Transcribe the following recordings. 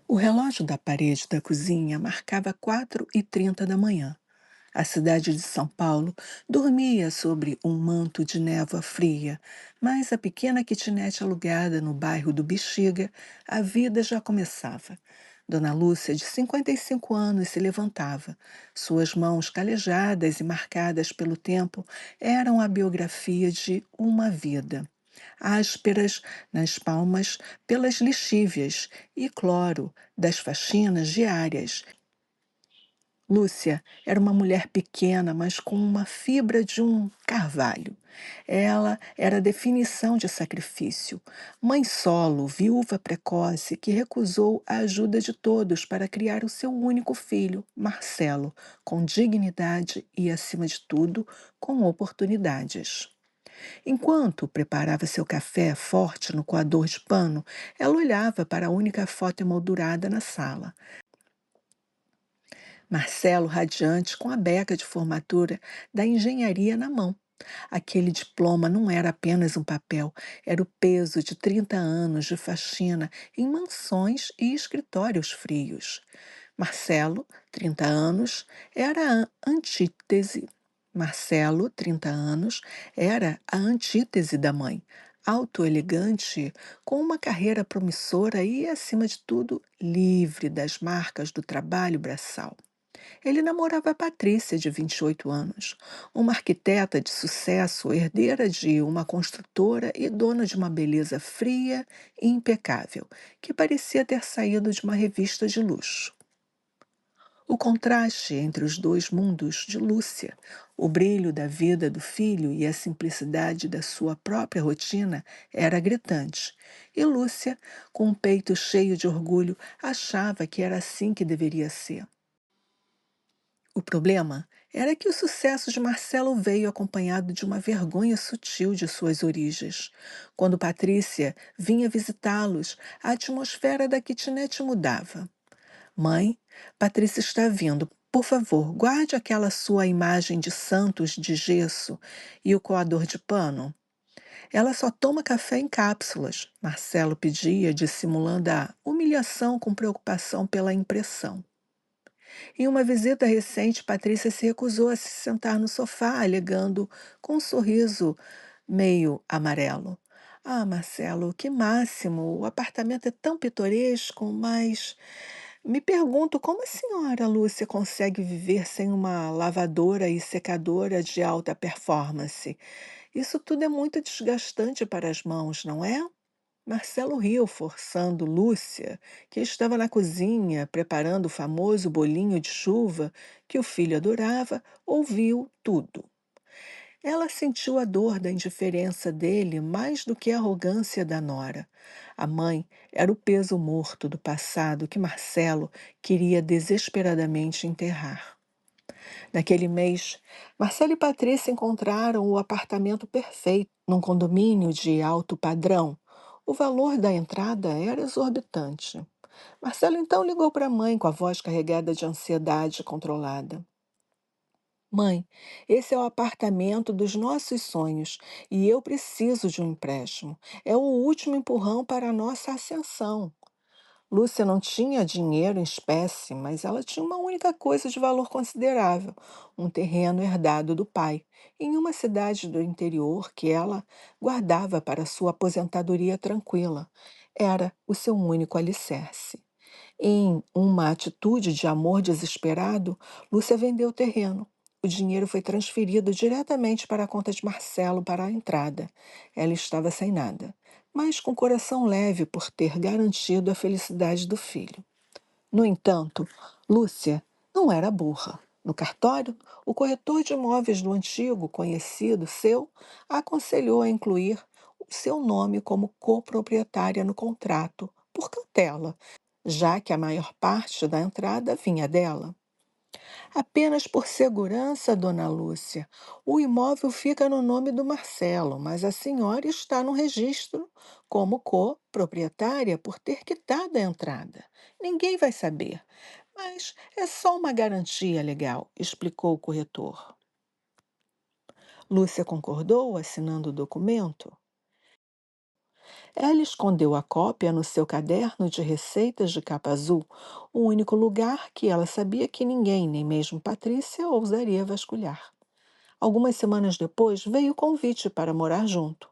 O relógio da parede da cozinha marcava 4h30 da manhã. A cidade de São Paulo dormia sobre um manto de névoa fria, mas a pequena kitnet alugada no bairro do Bexiga, a vida já começava. Dona Lúcia, de 55 anos, se levantava. Suas mãos calejadas e marcadas pelo tempo eram a biografia de uma vida. Ásperas nas palmas pelas lixívias e cloro das faxinas diárias. Lúcia era uma mulher pequena, mas com uma fibra de um carvalho. Ela era a definição de sacrifício. Mãe solo, viúva precoce, que recusou a ajuda de todos para criar o seu único filho, Marcelo, com dignidade e, acima de tudo, com oportunidades. Enquanto preparava seu café forte no coador de pano, ela olhava para a única foto emoldurada na sala. Marcelo radiante com a beca de formatura da engenharia na mão. Aquele diploma não era apenas um papel, era o peso de 30 anos de faxina em mansões e escritórios frios. Marcelo, 30 anos, era a antítese. Marcelo, 30 anos, era a antítese da mãe. Alto, elegante, com uma carreira promissora e, acima de tudo, livre das marcas do trabalho braçal. Ele namorava a Patrícia, de 28 anos, uma arquiteta de sucesso, herdeira de uma construtora e dona de uma beleza fria e impecável, que parecia ter saído de uma revista de luxo. O contraste entre os dois mundos de Lúcia, o brilho da vida do filho e a simplicidade da sua própria rotina, era gritante. E Lúcia, com o peito cheio de orgulho, achava que era assim que deveria ser. O problema era que o sucesso de Marcelo veio acompanhado de uma vergonha sutil de suas origens. Quando Patrícia vinha visitá-los, a atmosfera da kitnet mudava. Mãe, Patrícia está vindo. Por favor, guarde aquela sua imagem de santos de gesso e o coador de pano. Ela só toma café em cápsulas, Marcelo pedia, dissimulando a humilhação com preocupação pela impressão. Em uma visita recente, Patrícia se recusou a se sentar no sofá, alegando, com um sorriso meio amarelo: Ah, Marcelo, que máximo! O apartamento é tão pitoresco, mas me pergunto como a senhora Lúcia consegue viver sem uma lavadora e secadora de alta performance. Isso tudo é muito desgastante para as mãos, não é? Marcelo riu, forçando Lúcia, que estava na cozinha preparando o famoso bolinho de chuva que o filho adorava, ouviu tudo. Ela sentiu a dor da indiferença dele mais do que a arrogância da nora. A mãe era o peso morto do passado que Marcelo queria desesperadamente enterrar. Naquele mês, Marcelo e Patrícia encontraram o apartamento perfeito num condomínio de alto padrão. O valor da entrada era exorbitante. Marcelo então ligou para a mãe com a voz carregada de ansiedade controlada. Mãe, esse é o apartamento dos nossos sonhos e eu preciso de um empréstimo. É o último empurrão para a nossa ascensão. Lúcia não tinha dinheiro em espécie, mas ela tinha uma única coisa de valor considerável: um terreno herdado do pai, em uma cidade do interior que ela guardava para sua aposentadoria tranquila. Era o seu único alicerce. Em uma atitude de amor desesperado, Lúcia vendeu o terreno. O dinheiro foi transferido diretamente para a conta de Marcelo para a entrada. Ela estava sem nada, mas com o coração leve por ter garantido a felicidade do filho. No entanto, Lúcia não era burra. No cartório, o corretor de imóveis do antigo conhecido seu a aconselhou a incluir o seu nome como coproprietária no contrato, por cautela, já que a maior parte da entrada vinha dela. Apenas por segurança, dona Lúcia, o imóvel fica no nome do Marcelo, mas a senhora está no registro como coproprietária por ter quitado a entrada. Ninguém vai saber, mas é só uma garantia legal, explicou o corretor. Lúcia concordou, assinando o documento. Ela escondeu a cópia no seu caderno de receitas de capa azul, o único lugar que ela sabia que ninguém, nem mesmo Patrícia, ousaria vasculhar. Algumas semanas depois, veio o convite para morar junto.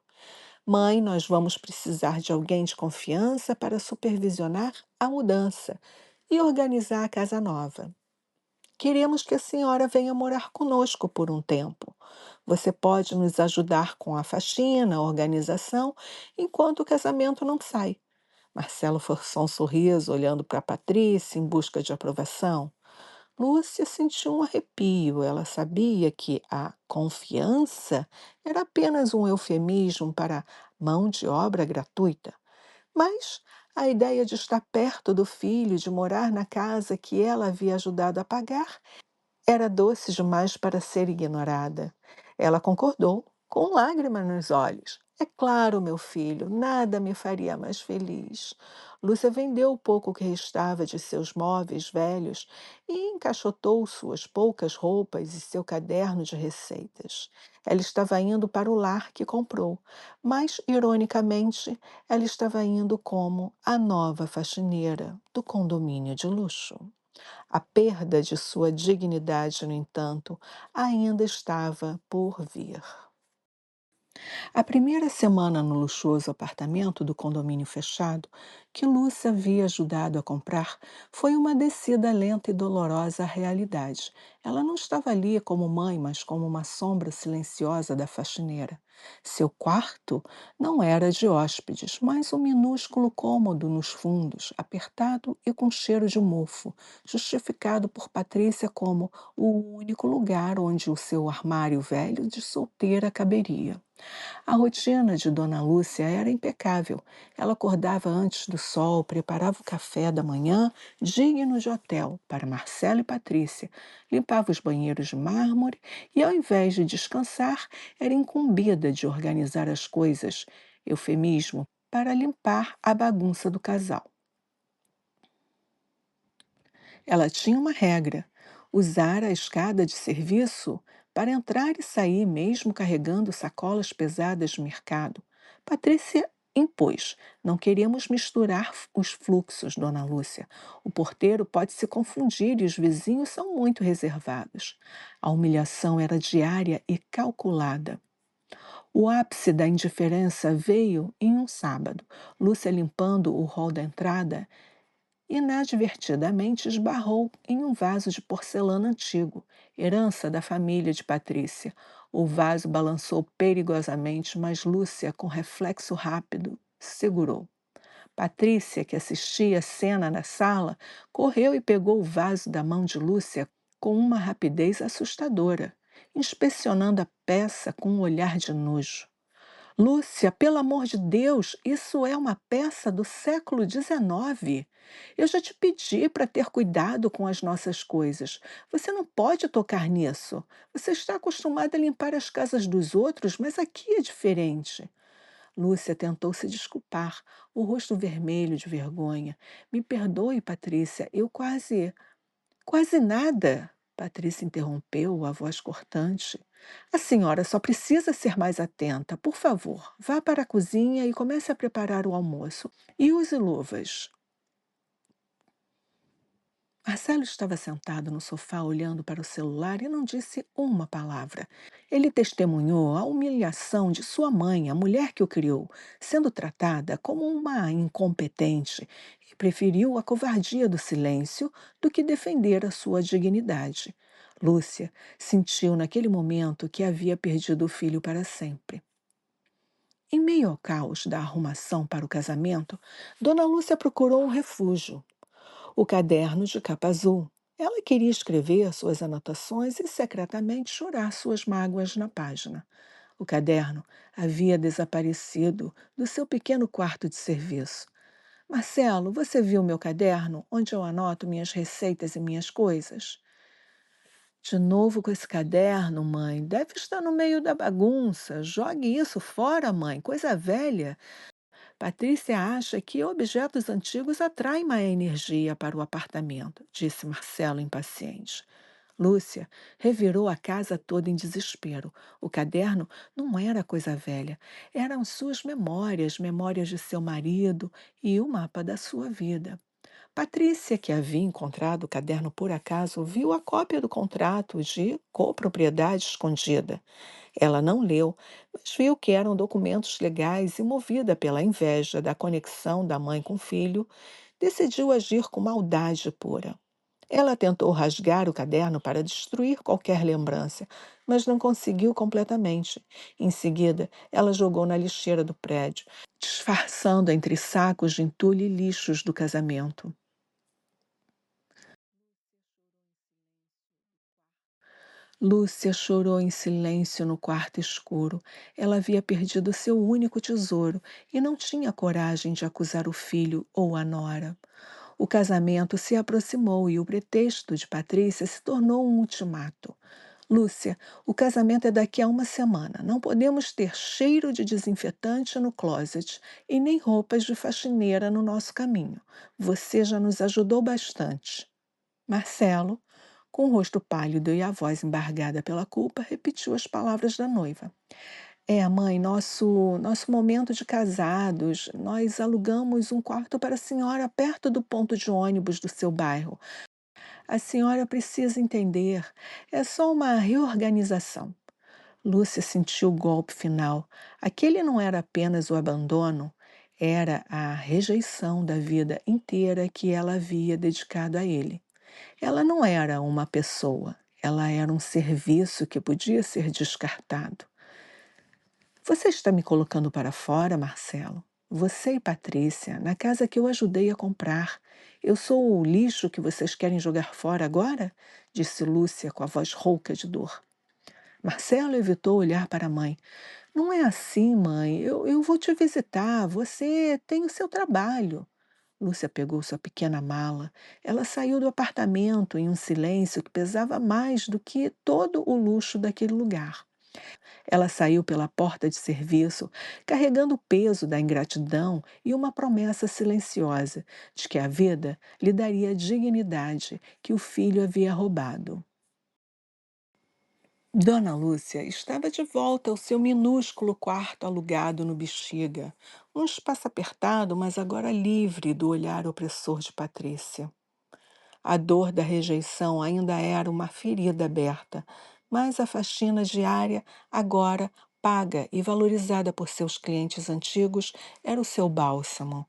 Mãe, nós vamos precisar de alguém de confiança para supervisionar a mudança e organizar a casa nova. Queremos que a senhora venha morar conosco por um tempo. Você pode nos ajudar com a faxina, a organização, enquanto o casamento não sai. Marcelo forçou um sorriso, olhando para Patrícia em busca de aprovação. Lúcia sentiu um arrepio. Ela sabia que a confiança era apenas um eufemismo para mão de obra gratuita. Mas a ideia de estar perto do filho, de morar na casa que ela havia ajudado a pagar, era doce demais para ser ignorada. Ela concordou, com lágrimas nos olhos. É claro, meu filho, nada me faria mais feliz. Lúcia vendeu o pouco que restava de seus móveis velhos e encaixotou suas poucas roupas e seu caderno de receitas. Ela estava indo para o lar que comprou, mas, ironicamente, ela estava indo como a nova faxineira do condomínio de luxo. A perda de sua dignidade, no entanto, ainda estava por vir. A primeira semana no luxuoso apartamento do condomínio fechado, que Lúcia havia ajudado a comprar, foi uma descida lenta e dolorosa à realidade. Ela não estava ali como mãe, mas como uma sombra silenciosa da faxineira. Seu quarto não era de hóspedes, mas um minúsculo cômodo nos fundos, apertado e com cheiro de mofo, justificado por Patrícia como o único lugar onde o seu armário velho de solteira caberia. A rotina de Dona Lúcia era impecável. Ela acordava antes do sol, preparava o café da manhã, digno de hotel, para Marcelo e Patrícia, limpava os banheiros de mármore e, ao invés de descansar, era incumbida de organizar as coisas, eufemismo, para limpar a bagunça do casal. Ela tinha uma regra: usar a escada de serviço para entrar e sair, mesmo carregando sacolas pesadas de mercado. Patrícia impôs: não queremos misturar os fluxos, dona Lúcia. O porteiro pode se confundir e os vizinhos são muito reservados. A humilhação era diária e calculada. O ápice da indiferença veio em um sábado. Lúcia limpando o hall da entrada inadvertidamente esbarrou em um vaso de porcelana antigo, herança da família de Patrícia. O vaso balançou perigosamente, mas Lúcia, com reflexo rápido, segurou. Patrícia, que assistia a cena na sala, correu e pegou o vaso da mão de Lúcia com uma rapidez assustadora, inspecionando a peça com um olhar de nojo. Lúcia, pelo amor de Deus, isso é uma peça do século XIX. Eu já te pedi para ter cuidado com as nossas coisas. Você não pode tocar nisso. Você está acostumada a limpar as casas dos outros, mas aqui é diferente. Lúcia tentou se desculpar, o rosto vermelho de vergonha. Me perdoe, Patrícia, eu quase nada. Patrícia interrompeu, a voz cortante. A senhora só precisa ser mais atenta. Por favor, vá para a cozinha e comece a preparar o almoço. E use luvas. Marcelo estava sentado no sofá olhando para o celular e não disse uma palavra. Ele testemunhou a humilhação de sua mãe, a mulher que o criou, sendo tratada como uma incompetente e preferiu a covardia do silêncio do que defender a sua dignidade. Lúcia sentiu naquele momento que havia perdido o filho para sempre. Em meio ao caos da arrumação para o casamento, Dona Lúcia procurou um refúgio. O caderno de capa azul. Ela queria escrever suas anotações e secretamente chorar suas mágoas na página. O caderno havia desaparecido do seu pequeno quarto de serviço. Marcelo, você viu meu caderno, onde eu anoto minhas receitas e minhas coisas? De novo com esse caderno, mãe. Deve estar no meio da bagunça. Jogue isso fora, mãe. Coisa velha. Patrícia acha que objetos antigos atraem má energia para o apartamento, disse Marcelo impaciente. Lúcia revirou a casa toda em desespero. O caderno não era coisa velha, eram suas memórias, memórias de seu marido e o mapa da sua vida. Patrícia, que havia encontrado o caderno por acaso, viu a cópia do contrato de copropriedade escondida. Ela não leu, mas viu que eram documentos legais e, movida pela inveja da conexão da mãe com o filho, decidiu agir com maldade pura. Ela tentou rasgar o caderno para destruir qualquer lembrança, mas não conseguiu completamente. Em seguida, ela jogou na lixeira do prédio, disfarçando entre sacos de entulho e lixos do casamento. Lúcia chorou em silêncio no quarto escuro. Ela havia perdido seu único tesouro e não tinha coragem de acusar o filho ou a nora. O casamento se aproximou e o pretexto de Patrícia se tornou um ultimato. Lúcia, o casamento é daqui a uma semana. Não podemos ter cheiro de desinfetante no closet e nem roupas de faxineira no nosso caminho. Você já nos ajudou bastante. Marcelo, com o rosto pálido e a voz embargada pela culpa, repetiu as palavras da noiva. É, mãe, nosso momento de casados, nós alugamos um quarto para a senhora perto do ponto de ônibus do seu bairro. A senhora precisa entender, é só uma reorganização. Lúcia sentiu o golpe final. Aquele não era apenas o abandono, era a rejeição da vida inteira que ela havia dedicado a ele. Ela não era uma pessoa, ela era um serviço que podia ser descartado. Você está me colocando para fora, Marcelo? Você e Patrícia, na casa que eu ajudei a comprar. Eu sou o lixo que vocês querem jogar fora agora? Disse Lúcia com a voz rouca de dor. Marcelo evitou olhar para a mãe. Não é assim, mãe. Eu vou te visitar. Você tem o seu trabalho. Lúcia pegou sua pequena mala. Ela saiu do apartamento em um silêncio que pesava mais do que todo o luxo daquele lugar. Ela saiu pela porta de serviço, carregando o peso da ingratidão e uma promessa silenciosa de que a vida lhe daria a dignidade que o filho havia roubado. Dona Lúcia estava de volta ao seu minúsculo quarto alugado no Bexiga, um espaço apertado, mas agora livre do olhar opressor de Patrícia. A dor da rejeição ainda era uma ferida aberta, mas a faxina diária, agora paga e valorizada por seus clientes antigos, era o seu bálsamo.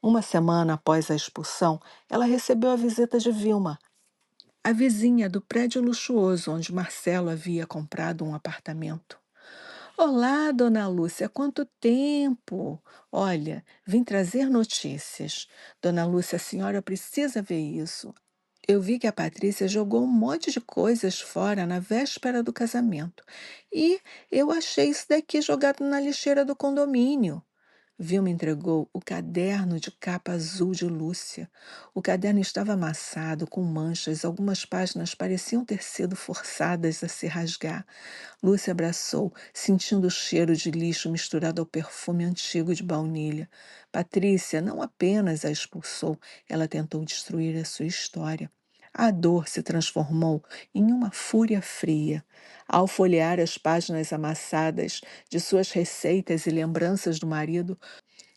Uma semana após a expulsão, ela recebeu a visita de Vilma, a vizinha do prédio luxuoso onde Marcelo havia comprado um apartamento. Olá, dona Lúcia, quanto tempo! Olha, vim trazer notícias. Dona Lúcia, a senhora precisa ver isso. Eu vi que a Patrícia jogou um monte de coisas fora na véspera do casamento. E eu achei isso daqui jogado na lixeira do condomínio. Vilma entregou o caderno de capa azul de Lúcia. O caderno estava amassado, com manchas, algumas páginas pareciam ter sido forçadas a se rasgar. Lúcia abraçou, sentindo o cheiro de lixo misturado ao perfume antigo de baunilha. Patrícia não apenas a expulsou, ela tentou destruir a sua história. A dor se transformou em uma fúria fria. Ao folhear as páginas amassadas de suas receitas e lembranças do marido,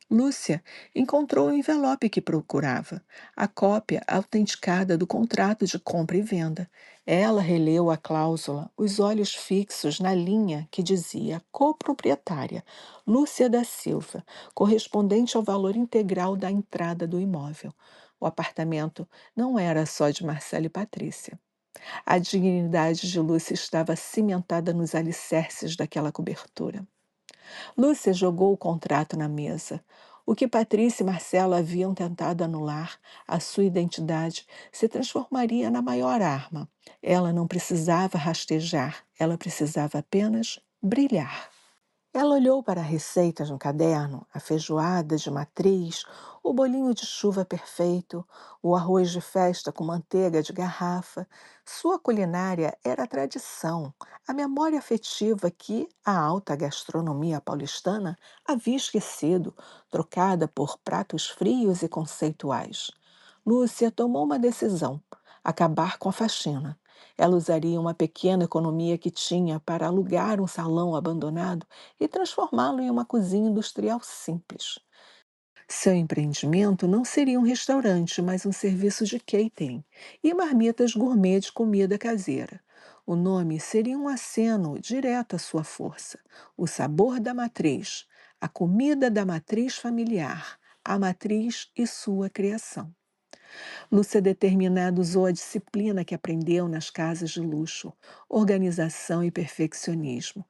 Lúcia encontrou o envelope que procurava, a cópia autenticada do contrato de compra e venda. Ela releu a cláusula, os olhos fixos na linha que dizia coproprietária, Lúcia da Silva, correspondente ao valor integral da entrada do imóvel. O apartamento não era só de Marcela e Patrícia. A dignidade de Lúcia estava cimentada nos alicerces daquela cobertura. Lúcia jogou o contrato na mesa. O que Patrícia e Marcelo haviam tentado anular, a sua identidade, se transformaria na maior arma. Ela não precisava rastejar, ela precisava apenas brilhar. Ela olhou para receitas no caderno, a feijoada de matriz, o bolinho de chuva perfeito, o arroz de festa com manteiga de garrafa. Sua culinária era a tradição, a memória afetiva que a alta gastronomia paulistana havia esquecido, trocada por pratos frios e conceituais. Lúcia tomou uma decisão: acabar com a faxina. Ela usaria uma pequena economia que tinha para alugar um salão abandonado e transformá-lo em uma cozinha industrial simples. Seu empreendimento não seria um restaurante, mas um serviço de catering e marmitas gourmet de comida caseira. O nome seria um aceno direto à sua força. O sabor da matriz, a comida da matriz familiar, a matriz e sua criação. Lúcia Determinada usou a disciplina que aprendeu nas casas de luxo, organização e perfeccionismo.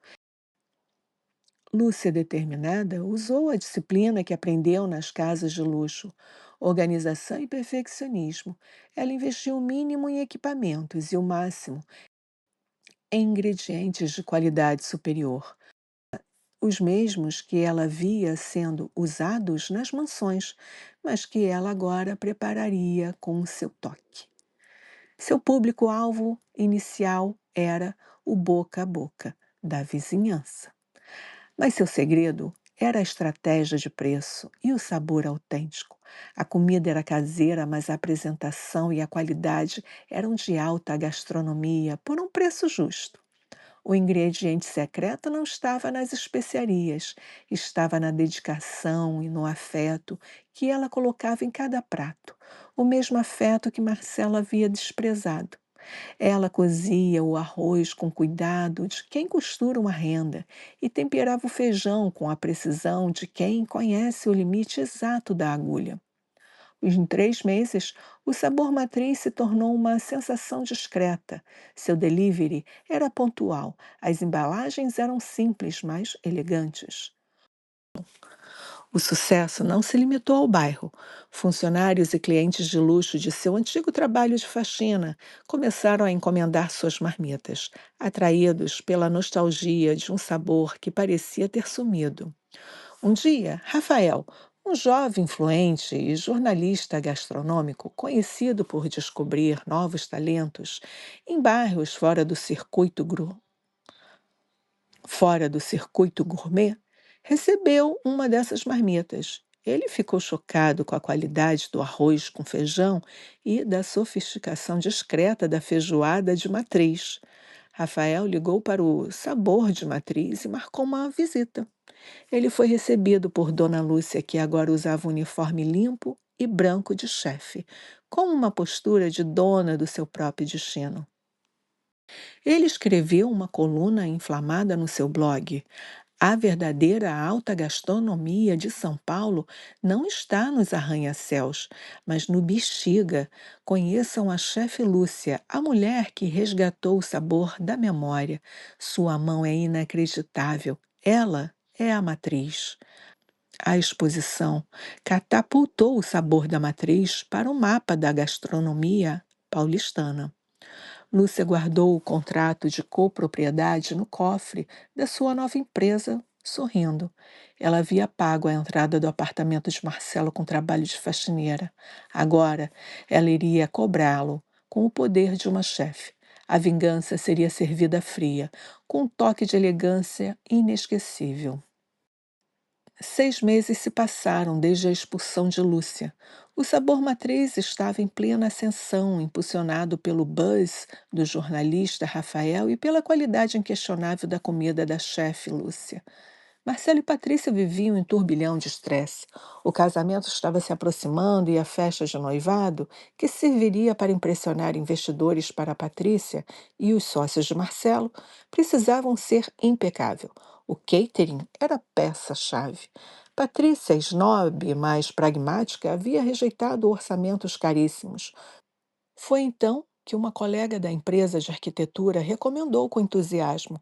Lúcia Determinada usou a disciplina que aprendeu nas casas de luxo, organização e perfeccionismo. Ela investiu o mínimo em equipamentos e o máximo em ingredientes de qualidade superior, os mesmos que ela via sendo usados nas mansões, mas que ela agora prepararia com o seu toque. Seu público-alvo inicial era o boca a boca da vizinhança. Mas seu segredo era a estratégia de preço e o sabor autêntico. A comida era caseira, mas a apresentação e a qualidade eram de alta gastronomia por um preço justo. O ingrediente secreto não estava nas especiarias, estava na dedicação e no afeto que ela colocava em cada prato, o mesmo afeto que Marcela havia desprezado. Ela cozia o arroz com cuidado de quem costura uma renda e temperava o feijão com a precisão de quem conhece o limite exato da agulha. Em 3 meses, o sabor matriz se tornou uma sensação discreta. Seu delivery era pontual, as embalagens eram simples, mas elegantes. O sucesso não se limitou ao bairro. Funcionários e clientes de luxo de seu antigo trabalho de faxina começaram a encomendar suas marmitas, atraídos pela nostalgia de um sabor que parecia ter sumido. Um dia, Rafael, um jovem influente e jornalista gastronômico conhecido por descobrir novos talentos em bairros fora do circuito gourmet, recebeu uma dessas marmitas. Ele ficou chocado com a qualidade do arroz com feijão e da sofisticação discreta da feijoada de matriz. Rafael ligou para o Sabor de Matriz e marcou uma visita. Ele foi recebido por Dona Lúcia, que agora usava um uniforme limpo e branco de chefe, com uma postura de dona do seu próprio destino. Ele escreveu uma coluna inflamada no seu blog. A verdadeira alta gastronomia de São Paulo não está nos arranha-céus, mas no Bexiga. Conheçam a chefe Lúcia, a mulher que resgatou o sabor da memória. Sua mão é inacreditável. Ela é a matriz. A exposição catapultou o sabor da matriz para o mapa da gastronomia paulistana. Lúcia guardou o contrato de copropriedade no cofre da sua nova empresa, sorrindo. Ela havia pago a entrada do apartamento de Marcelo com trabalho de faxineira. Agora, ela iria cobrá-lo com o poder de uma chefe. A vingança seria servida fria, com um toque de elegância inesquecível. 6 meses se passaram desde a expulsão de Lúcia. O sabor matriz estava em plena ascensão, impulsionado pelo buzz do jornalista Rafael e pela qualidade inquestionável da comida da chefe Lúcia. Marcelo e Patrícia viviam em turbilhão de estresse. O casamento estava se aproximando e a festa de noivado, que serviria para impressionar investidores para Patrícia e os sócios de Marcelo, precisavam ser impecável. O catering era peça-chave. Patrícia, snob, mais pragmática, havia rejeitado orçamentos caríssimos. Foi então que uma colega da empresa de arquitetura recomendou com entusiasmo: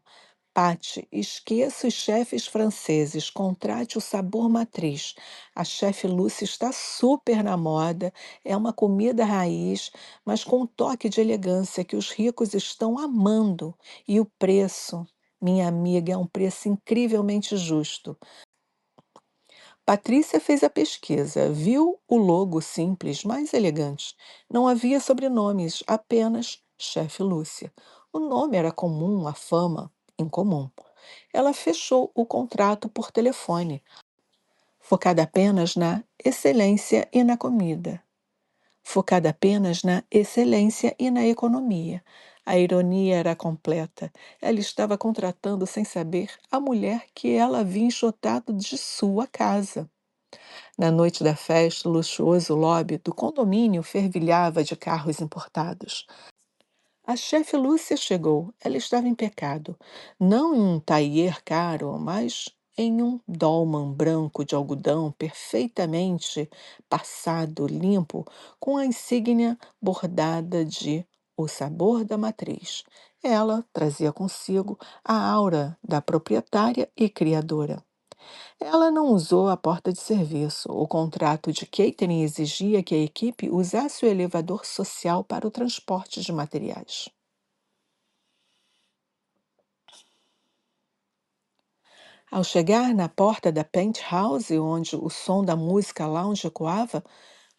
Pate, esqueça os chefes franceses, contrate o sabor matriz. A chefe Lúcia está super na moda, é uma comida raiz, mas com um toque de elegância que os ricos estão amando. E o preço, minha amiga, é um preço incrivelmente justo. Patrícia fez a pesquisa, viu o logo simples, mais elegante. Não havia sobrenomes, apenas chefe Lúcia. O nome era comum, a fama incomum. Ela fechou o contrato por telefone, focada apenas na excelência e na comida, focada apenas na excelência e na economia. A ironia era completa. Ela estava contratando, sem saber, a mulher que ela havia enxotado de sua casa. Na noite da festa, o luxuoso lobby do condomínio fervilhava de carros importados. A chefe Lúcia chegou. Ela estava em pecado. Não em um tailleur caro, mas em um dolman branco de algodão perfeitamente passado, limpo, com a insígnia bordada de O Sabor da Matriz. Ela trazia consigo a aura da proprietária e criadora. Ela não usou a porta de serviço. O contrato de catering exigia que a equipe usasse o elevador social para o transporte de materiais. Ao chegar na porta da penthouse, onde o som da música lounge ecoava,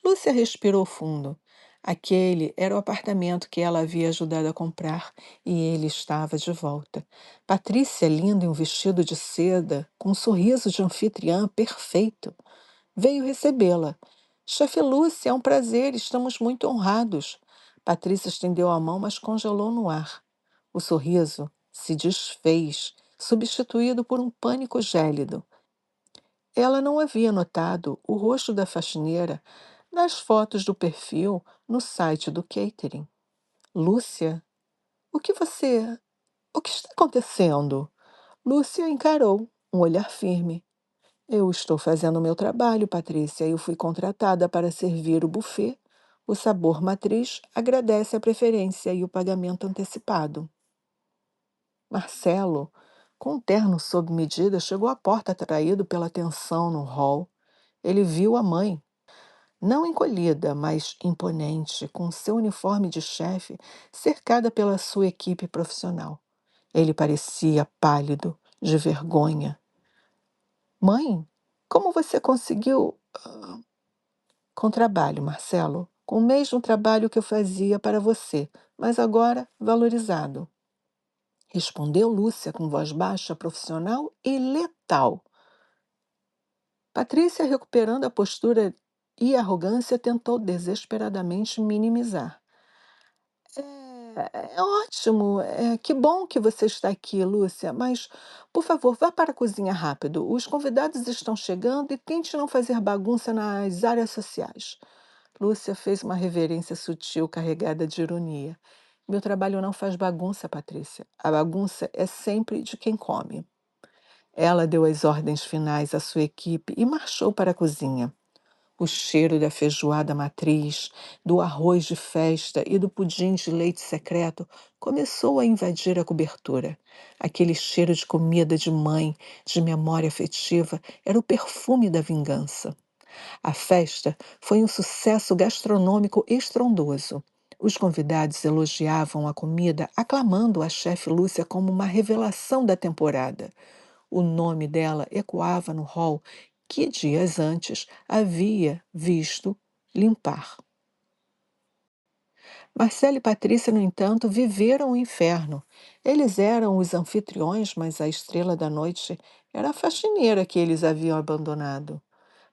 Lúcia respirou fundo. Aquele era o apartamento que ela havia ajudado a comprar e ele estava de volta. Patrícia, linda em um vestido de seda, com um sorriso de anfitriã perfeito, veio recebê-la. Chefe Lúcia, é um prazer, estamos muito honrados. Patrícia estendeu a mão, mas congelou no ar. O sorriso se desfez, substituído por um pânico gélido. Ela não havia notado o rosto da faxineira nas fotos do perfil no site do catering. Lúcia, o que você. O que está acontecendo? Lúcia encarou, um olhar firme. Eu estou fazendo o meu trabalho, Patrícia. Eu fui contratada para servir o buffet. O Sabor Matriz agradece a preferência e o pagamento antecipado. Marcelo, com um terno sob medida, chegou à porta atraído pela tensão no hall. Ele viu a mãe, não encolhida, mas imponente, com seu uniforme de chefe, cercada pela sua equipe profissional. Ele parecia pálido, de vergonha. Mãe, como você conseguiu? Com trabalho, Marcelo. Com o mesmo trabalho que eu fazia para você, mas agora valorizado. Respondeu Lúcia com voz baixa, profissional e letal. Patrícia, recuperando a postura e arrogância, tentou desesperadamente minimizar. É ótimo, que bom que você está aqui, Lúcia, mas, por favor, vá para a cozinha rápido. Os convidados estão chegando e tente não fazer bagunça nas áreas sociais. Lúcia fez uma reverência sutil, carregada de ironia. Meu trabalho não faz bagunça, Patrícia. A bagunça é sempre de quem come. Ela deu as ordens finais à sua equipe e marchou para a cozinha. O cheiro da feijoada matriz, do arroz de festa e do pudim de leite secreto começou a invadir a cobertura. Aquele cheiro de comida de mãe, de memória afetiva, era o perfume da vingança. A festa foi um sucesso gastronômico estrondoso. Os convidados elogiavam a comida, aclamando a chefe Lúcia como uma revelação da temporada. O nome dela ecoava no hall que dias antes havia visto limpar. Marcelo e Patrícia, no entanto, viveram o inferno. Eles eram os anfitriões, mas a estrela da noite era a faxineira que eles haviam abandonado.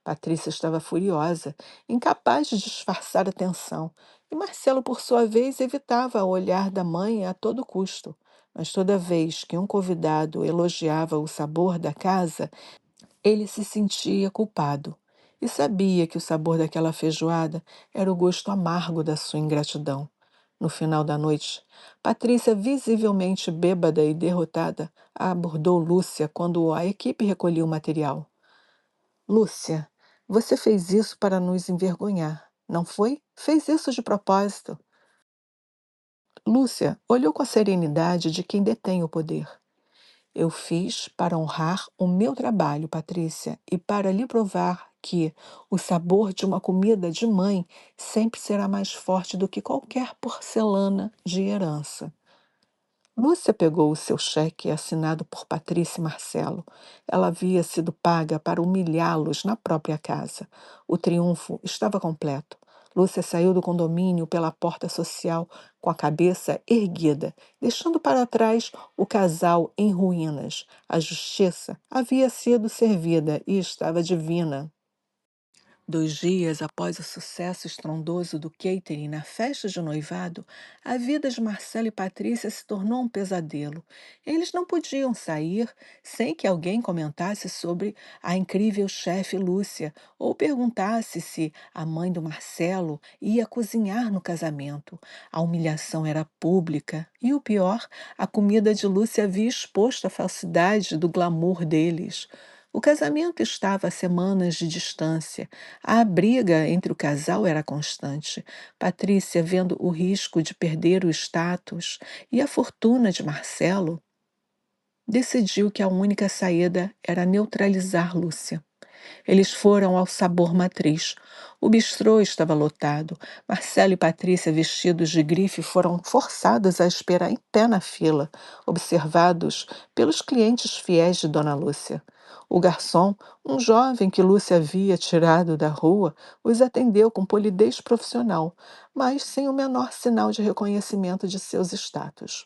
Patrícia estava furiosa, incapaz de disfarçar a tensão, e Marcelo, por sua vez, evitava o olhar da mãe a todo custo. Mas toda vez que um convidado elogiava o sabor da casa, ele se sentia culpado e sabia que o sabor daquela feijoada era o gosto amargo da sua ingratidão. No final da noite, Patrícia, visivelmente bêbada e derrotada, abordou Lúcia quando a equipe recolhia o material. Lúcia, você fez isso para nos envergonhar, não foi? Fez isso de propósito. Lúcia olhou com a serenidade de quem detém o poder. Eu fiz para honrar o meu trabalho, Patrícia, e para lhe provar que o sabor de uma comida de mãe sempre será mais forte do que qualquer porcelana de herança. Lúcia pegou o seu cheque assinado por Patrícia e Marcelo. Ela havia sido paga para humilhá-los na própria casa. O triunfo estava completo. Lúcia saiu do condomínio pela porta social com a cabeça erguida, deixando para trás o casal em ruínas. A justiça havia sido servida e estava divina. 2 dias após o sucesso estrondoso do catering na festa de noivado, a vida de Marcelo e Patrícia se tornou um pesadelo. Eles não podiam sair sem que alguém comentasse sobre a incrível chefe Lúcia ou perguntasse se a mãe do Marcelo ia cozinhar no casamento. A humilhação era pública e o pior, a comida de Lúcia havia exposto a falsidade do glamour deles. O casamento estava a semanas de distância. A briga entre o casal era constante. Patrícia, vendo o risco de perder o status e a fortuna de Marcelo, decidiu que a única saída era neutralizar Lúcia. Eles foram ao Sabor Matriz. O bistrô estava lotado. Marcelo e Patrícia, vestidos de grife, foram forçados a esperar em pé na fila, observados pelos clientes fiéis de Dona Lúcia. O garçom, um jovem que Lúcia havia tirado da rua, os atendeu com polidez profissional, mas sem o menor sinal de reconhecimento de seus status.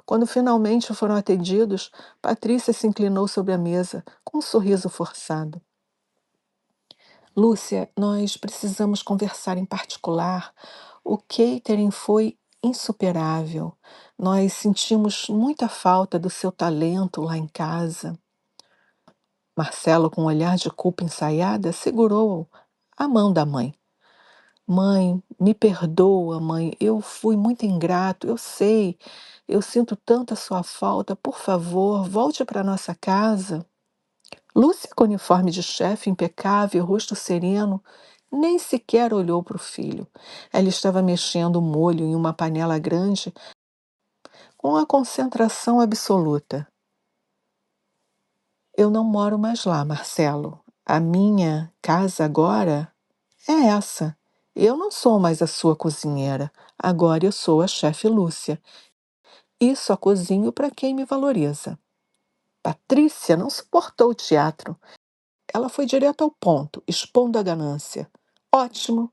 Quando finalmente foram atendidos, Patrícia se inclinou sobre a mesa, com um sorriso forçado. Lúcia, nós precisamos conversar em particular. O catering foi insuperável. Nós sentimos muita falta do seu talento lá em casa. Marcelo, com um olhar de culpa ensaiada, segurou a mão da mãe. Mãe, me perdoa, mãe. Eu fui muito ingrato, eu sei. Eu sinto tanto a sua falta. Por favor, volte para nossa casa. Lúcia, com uniforme de chefe impecável, rosto sereno, nem sequer olhou para o filho. Ela estava mexendo o molho em uma panela grande com a concentração absoluta. Eu não moro mais lá, Marcelo. A minha casa agora é essa. Eu não sou mais a sua cozinheira. Agora eu sou a chefe Lúcia. E só cozinho para quem me valoriza. Patrícia não suportou o teatro. Ela foi direto ao ponto, expondo a ganância. Ótimo!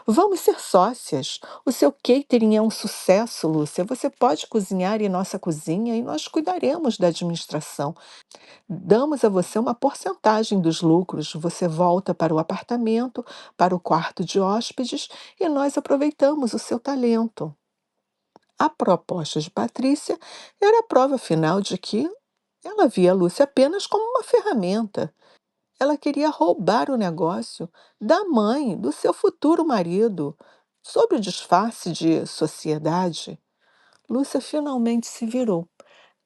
Vamos ser sócias. O seu catering é um sucesso, Lúcia. Você pode cozinhar em nossa cozinha e nós cuidaremos da administração. Damos a você uma porcentagem dos lucros. Você volta para o apartamento, para o quarto de hóspedes e nós aproveitamos o seu talento. A proposta de Patrícia era a prova final de que ela via a Lúcia apenas como uma ferramenta. Ela queria roubar o negócio da mãe do seu futuro marido, sob o disfarce de sociedade. Lúcia finalmente se virou,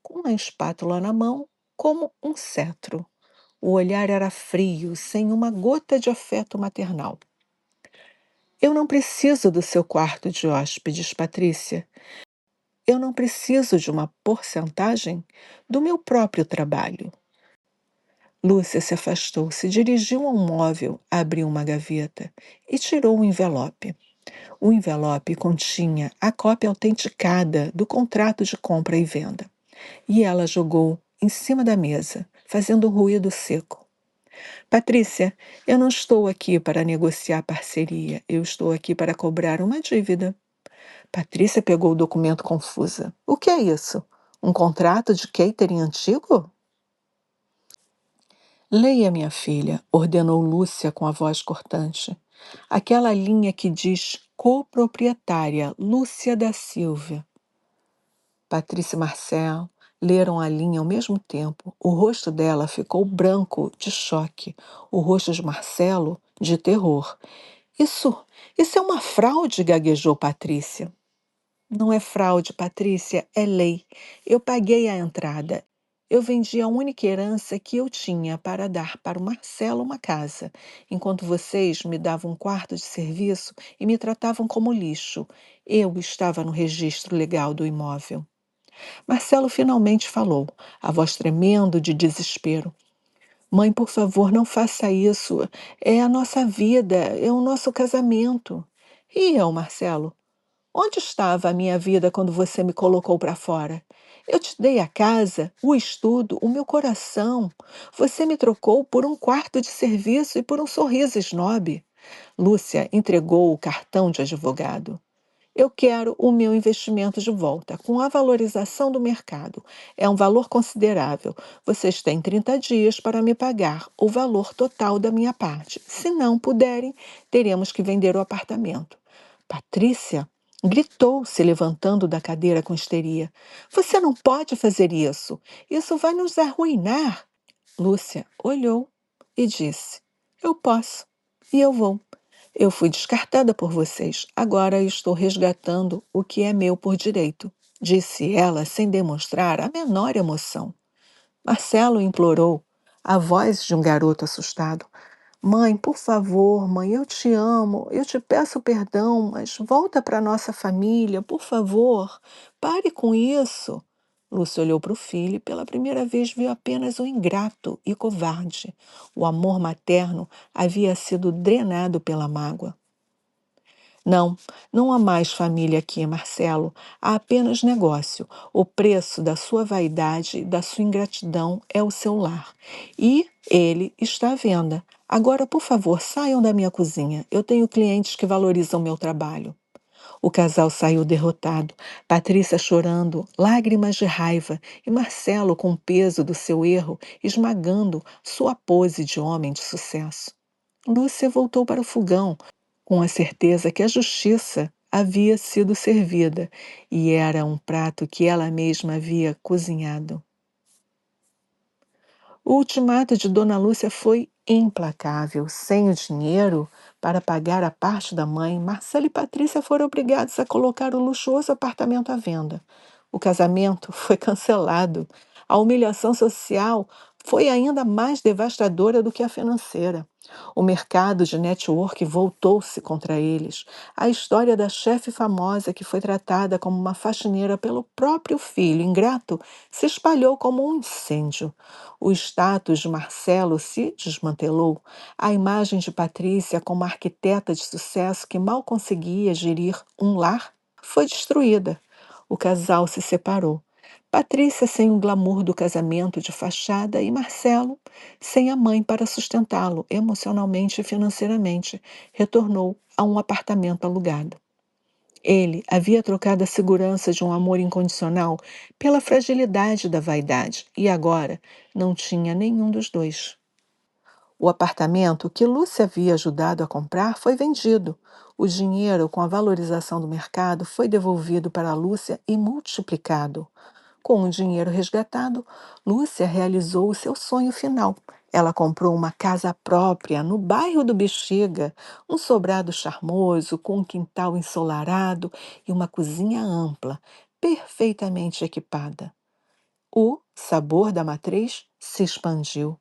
com uma espátula na mão, como um cetro. O olhar era frio, sem uma gota de afeto maternal. Eu não preciso do seu quarto de hóspedes, Patrícia. Eu não preciso de uma porcentagem do meu próprio trabalho. Lúcia se afastou, se dirigiu a um móvel, abriu uma gaveta e tirou um envelope. O envelope continha a cópia autenticada do contrato de compra e venda. E ela jogou em cima da mesa, fazendo um ruído seco. Patrícia, eu não estou aqui para negociar parceria, eu estou aqui para cobrar uma dívida. Patrícia pegou o documento confusa. O que é isso? Um contrato de catering antigo? Leia, minha filha, ordenou Lúcia com a voz cortante. Aquela linha que diz coproprietária Lúcia da Silva. Patrícia e Marcel leram a linha ao mesmo tempo. O rosto dela ficou branco de choque, o rosto de Marcelo de terror. Isso, isso é uma fraude, gaguejou Patrícia. Não é fraude, Patrícia, é lei. Eu paguei a entrada. Eu vendi a única herança que eu tinha para dar para o Marcelo uma casa, enquanto vocês me davam um quarto de serviço e me tratavam como lixo. Eu estava no registro legal do imóvel. Marcelo finalmente falou, a voz tremendo de desespero. Mãe, por favor, não faça isso. É a nossa vida, é o nosso casamento. E eu, Marcelo? Onde estava a minha vida quando você me colocou para fora? Eu te dei a casa, o estudo, o meu coração. Você me trocou por um quarto de serviço e por um sorriso snob. Lúcia entregou o cartão de advogado. Eu quero o meu investimento de volta, com a valorização do mercado. É um valor considerável. Vocês têm 30 dias para me pagar o valor total da minha parte. Se não puderem, teremos que vender o apartamento. Patrícia gritou, se levantando da cadeira com histeria. Você não pode fazer isso. Isso vai nos arruinar. Lúcia olhou e disse: Eu posso e eu vou. Eu fui descartada por vocês. Agora estou resgatando o que é meu por direito, disse ela sem demonstrar a menor emoção. Marcelo implorou, a voz de um garoto assustado. Mãe, por favor, mãe, eu te amo, eu te peço perdão, mas volta para nossa família, por favor. Pare com isso. Lúcia olhou para o filho e pela primeira vez viu apenas um ingrato e covarde. O amor materno havia sido drenado pela mágoa. Não, não há mais família aqui, Marcelo. Há apenas negócio. O preço da sua vaidade e da sua ingratidão é o seu lar. E ele está à venda. Agora, por favor, saiam da minha cozinha. Eu tenho clientes que valorizam meu trabalho. O casal saiu derrotado, Patrícia chorando, lágrimas de raiva, e Marcelo, com o peso do seu erro, esmagando sua pose de homem de sucesso. Lúcia voltou para o fogão, com a certeza que a justiça havia sido servida e era um prato que ela mesma havia cozinhado. O ultimato de Dona Lúcia foi implacável. Sem o dinheiro para pagar a parte da mãe, Marcelo e Patrícia foram obrigados a colocar o luxuoso apartamento à venda. O casamento foi cancelado. A humilhação social foi ainda mais devastadora do que a financeira. O mercado de network voltou-se contra eles. A história da chefe famosa que foi tratada como uma faxineira pelo próprio filho ingrato se espalhou como um incêndio. O status de Marcelo se desmantelou. A imagem de Patrícia como arquiteta de sucesso que mal conseguia gerir um lar foi destruída. O casal se separou. Patrícia sem o glamour do casamento de fachada e Marcelo sem a mãe para sustentá-lo emocionalmente e financeiramente, retornou a um apartamento alugado. Ele havia trocado a segurança de um amor incondicional pela fragilidade da vaidade e agora não tinha nenhum dos dois. O apartamento que Lúcia havia ajudado a comprar foi vendido. O dinheiro, com a valorização do mercado, foi devolvido para Lúcia e multiplicado. Com o dinheiro resgatado, Lúcia realizou o seu sonho final. Ela comprou uma casa própria no bairro do Bexiga, um sobrado charmoso, com um quintal ensolarado e uma cozinha ampla, perfeitamente equipada. O sabor da matriz se expandiu.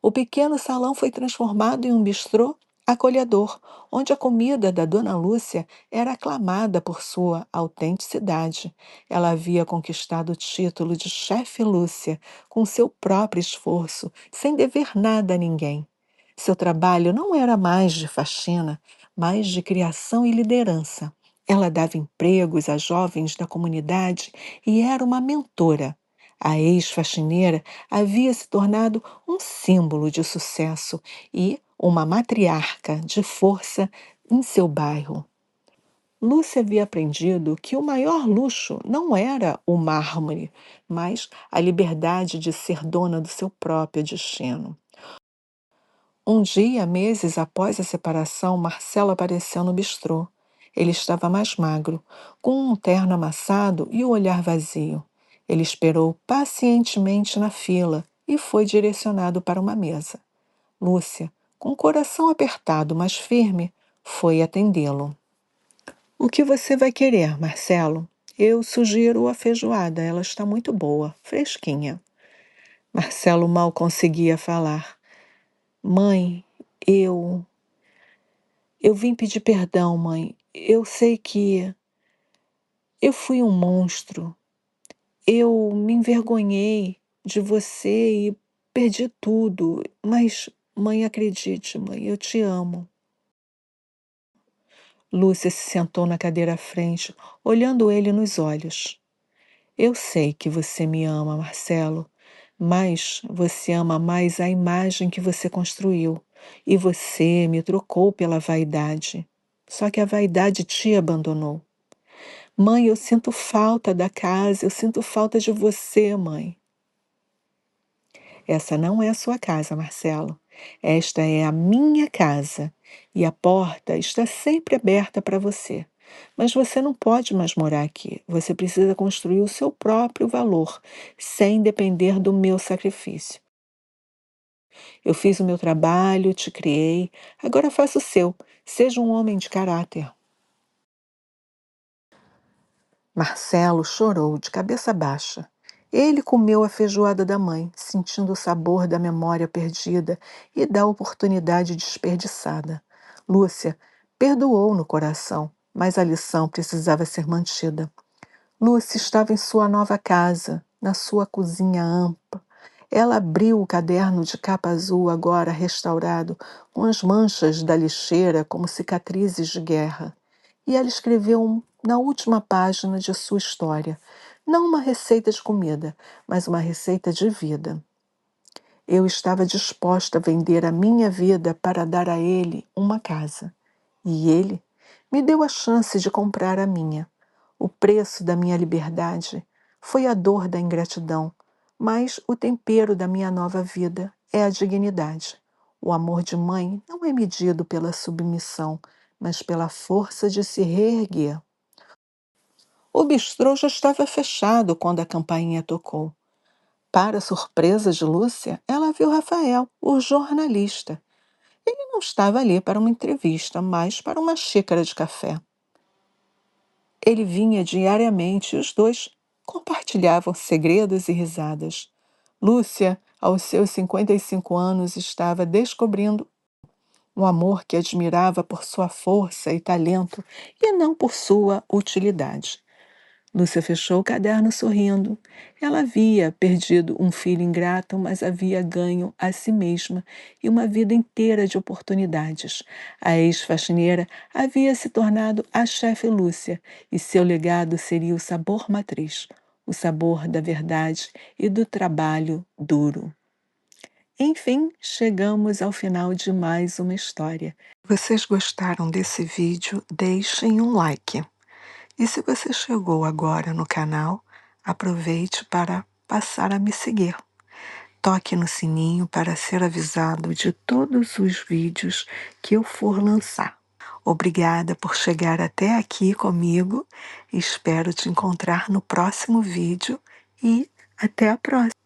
O pequeno salão foi transformado em um bistrô acolhedor, onde a comida da Dona Lúcia era aclamada por sua autenticidade. Ela havia conquistado o título de chefe Lúcia com seu próprio esforço, sem dever nada a ninguém. Seu trabalho não era mais de faxina, mas de criação e liderança. Ela dava empregos a jovens da comunidade e era uma mentora. A ex-faxineira havia se tornado um símbolo de sucesso e uma matriarca de força em seu bairro. Lúcia havia aprendido que o maior luxo não era o mármore, mas a liberdade de ser dona do seu próprio destino. Um dia, meses após a separação, Marcelo apareceu no bistrô. Ele estava mais magro, com um terno amassado e o olhar vazio. Ele esperou pacientemente na fila e foi direcionado para uma mesa. Lúcia, com o coração apertado, mas firme, foi atendê-lo. O que você vai querer, Marcelo? Eu sugiro a feijoada, ela está muito boa, fresquinha. Marcelo mal conseguia falar. Mãe, eu. Eu vim pedir perdão, mãe. Eu sei que eu fui um monstro. Eu me envergonhei de você e perdi tudo. Mas, mãe, acredite, mãe, eu te amo. Lúcia se sentou na cadeira à frente, olhando ele nos olhos. Eu sei que você me ama, Marcelo, mas você ama mais a imagem que você construiu. E você me trocou pela vaidade. Só que a vaidade te abandonou. Mãe, eu sinto falta da casa, eu sinto falta de você, mãe. Essa não é a sua casa, Marcelo. Esta é a minha casa e a porta está sempre aberta para você. Mas você não pode mais morar aqui. Você precisa construir o seu próprio valor, sem depender do meu sacrifício. Eu fiz o meu trabalho, te criei, agora faça o seu. Seja um homem de caráter. Marcelo chorou de cabeça baixa. Ele comeu a feijoada da mãe, sentindo o sabor da memória perdida e da oportunidade desperdiçada. Lúcia perdoou no coração, mas a lição precisava ser mantida. Lúcia estava em sua nova casa, na sua cozinha ampla. Ela abriu o caderno de capa azul, agora restaurado, com as manchas da lixeira como cicatrizes de guerra. E ela escreveu na última página de sua história, não uma receita de comida, mas uma receita de vida. Eu estava disposta a vender a minha vida para dar a ele uma casa. E ele me deu a chance de comprar a minha. O preço da minha liberdade foi a dor da ingratidão, mas o tempero da minha nova vida é a dignidade. O amor de mãe não é medido pela submissão, mas pela força de se reerguer. O bistrô já estava fechado quando a campainha tocou. Para surpresa de Lúcia, ela viu Rafael, o jornalista. Ele não estava ali para uma entrevista, mas para uma xícara de café. Ele vinha diariamente e os dois compartilhavam segredos e risadas. Lúcia, aos seus 55 anos, estava descobrindo um amor que admirava por sua força e talento e não por sua utilidade. Lúcia fechou o caderno sorrindo. Ela havia perdido um filho ingrato, mas havia ganho a si mesma e uma vida inteira de oportunidades. A ex-faxineira havia se tornado a chefe Lúcia, e seu legado seria o sabor matriz, o sabor da verdade e do trabalho duro. Enfim, chegamos ao final de mais uma história. Se vocês gostaram desse vídeo, deixem um like. E se você chegou agora no canal, aproveite para passar a me seguir. Toque no sininho para ser avisado de todos os vídeos que eu for lançar. Obrigada por chegar até aqui comigo. Espero te encontrar no próximo vídeo e até a próxima.